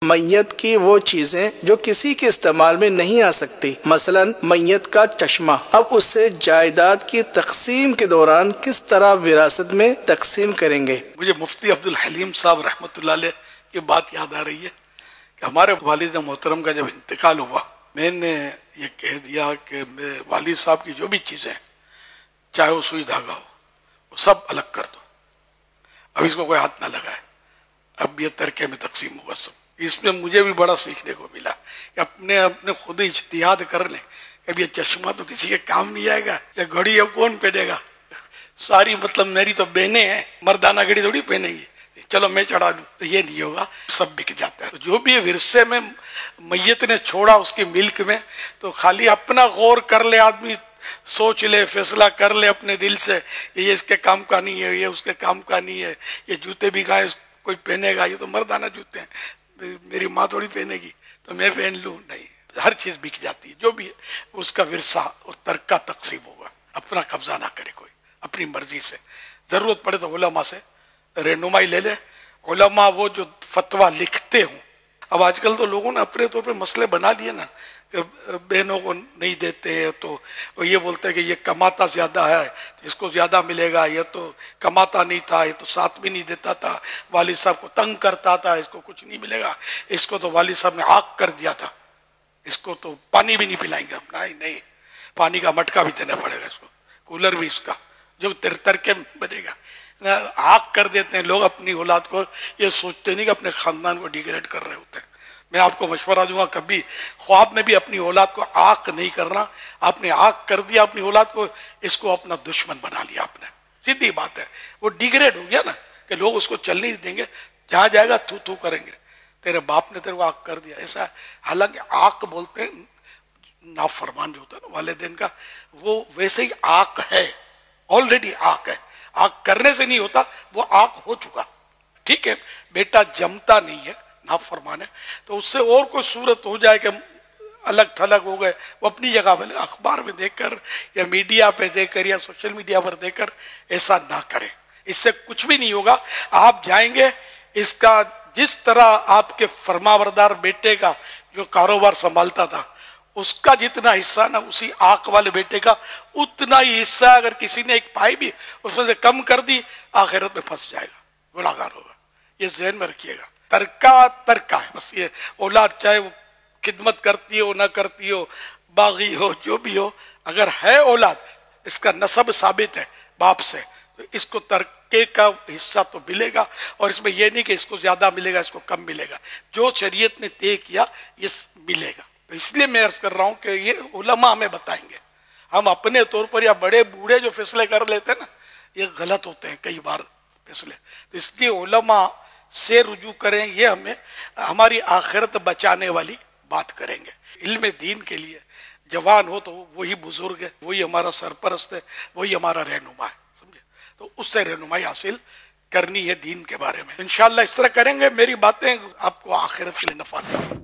मैयत की वो चीजें जो किसी के इस्तेमाल में नहीं आ सकती, मसलन मैयत का चश्मा। अब उससे जायदाद की तकसीम के दौरान किस तरह विरासत में तकसीम करेंगे। मुझे मुफ्ती अब्दुल हलीम साहब रहमतुल्लाह अलैह की बात याद आ रही है कि हमारे वालिद मोहतरम का जब इंतकाल हुआ, मैंने ये कह दिया कि वालिद साहब की जो भी चीजें, चाहे वो सुई धागा हो, वो सब अलग कर दो, अब इसको कोई हाथ ना लगाए, अब ये तरके में तकसीम होगा सब। इसमें मुझे भी बड़ा सीखने को मिला कि अपने अपने खुद इज्तिहाद कर लें। कभी ये चश्मा तो किसी के काम नहीं आएगा, या घड़ी अब कौन पहनेगा, सारी मतलब मेरी तो बहनें हैं, मर्दाना घड़ी थोड़ी पहनेंगी, चलो मैं चढ़ा दूं, तो ये नहीं होगा, सब बिक जाता है। तो जो भी विरसे में मैयत ने छोड़ा उसकी मिल्क में, तो खाली अपना गौर कर ले आदमी, सोच ले, फैसला कर ले अपने दिल से, ये इसके काम का नहीं है, ये उसके काम का नहीं है, ये जूते भी कहाँ कोई पहनेगा, ये तो मर्दाना जूते हैं, मेरी माँ थोड़ी पहनेगी तो मैं पहन लूं, नहीं, हर चीज बिक जाती है। जो भी है उसका विरसा और तरका तकसीम होगा, अपना कब्जा ना करे कोई, अपनी मर्जी से। जरूरत पड़े तो उलमा से रहनुमाई ले ले, उलमा वो जो फतवा लिखते हों। अब आजकल तो लोगों ने अपने तौर पे मसले बना लिए ना कि बहनों को नहीं देते हैं तो ये बोलते हैं कि ये कमाता ज्यादा है तो इसको ज्यादा मिलेगा, ये तो कमाता नहीं था, ये तो साथ भी नहीं देता था, वालिद साहब को तंग करता था, इसको कुछ नहीं मिलेगा, इसको तो वालिद साहब ने आग कर दिया था, इसको तो पानी भी नहीं पिलाएंगे हम। नहीं, पानी का मटका भी देना पड़ेगा इसको, कूलर भी इसका, जो तरके बनेगा। आग कर देते हैं लोग अपनी औलाद को, ये सोचते नहीं कि अपने खानदान को डिग्रेड कर रहे होते हैं। मैं आपको मशवरा दूंगा, कभी ख्वाब में भी अपनी औलाद को आग नहीं करना। आपने आग कर दिया अपनी औलाद को, इसको अपना दुश्मन बना लिया आपने, सीधी बात है, वो डिग्रेड हो गया ना, कि लोग उसको चल नहीं देंगे, जहां जाएगा थू थू करेंगे, तेरे बाप ने तेरे को आग कर दिया ऐसा। हालांकि आग बोलते हैं नाफरमान जो होता है ना वालिदैन का, वो वैसे ही आग है, ऑलरेडी आग है, आग करने से नहीं होता, वो आग हो चुका। ठीक है, बेटा जमता नहीं है, नाफरमान है, तो उससे और कोई सूरत हो जाए कि अलग थलग हो गए, वो अपनी जगह पे, अखबार में देखकर या मीडिया पे देखकर या सोशल मीडिया पर देखकर ऐसा ना करें, इससे कुछ भी नहीं होगा। आप जाएंगे, इसका जिस तरह आपके फरमाबरदार बेटे का जो कारोबार संभालता था, उसका जितना हिस्सा ना उसी आंख वाले बेटे का उतना ही हिस्सा अगर किसी ने एक पाई भी उसमें से कम कर दी, आखिरत में फंस जाएगा, गुनाहगार होगा। ये ज़हन में रखिएगा, तरका है बस। ये औलाद चाहे वो खिदमत करती हो ना करती हो, बागी हो, जो भी हो, अगर है औलाद, इसका नसब साबित है बाप से, तो इसको तरके का हिस्सा तो मिलेगा। और इसमें यह नहीं कि इसको ज्यादा मिलेगा, इसको कम मिलेगा, जो शरीयत ने तय किया ये मिलेगा। तो इसलिए मैं अर्ज कर रहा हूं कि ये उलमा हमें बताएंगे। हम अपने तौर पर या बड़े बूढ़े जो फैसले कर लेते हैं ना, ये गलत होते हैं कई बार फैसले। तो इसलिए उलमा से रुजू करें, ये हमें हमारी आखिरत बचाने वाली बात करेंगे। इल्म दीन के लिए जवान हो तो वही बुजुर्ग है, वही हमारा सरपरस्त है, वही हमारा रहनुमा है, समझे। तो उससे रहनुमाई हासिल करनी है दीन के बारे में। इंशाअल्लाह इस तरह करेंगे, मेरी बातें आपको आखिरत के लिए नफा देंगी।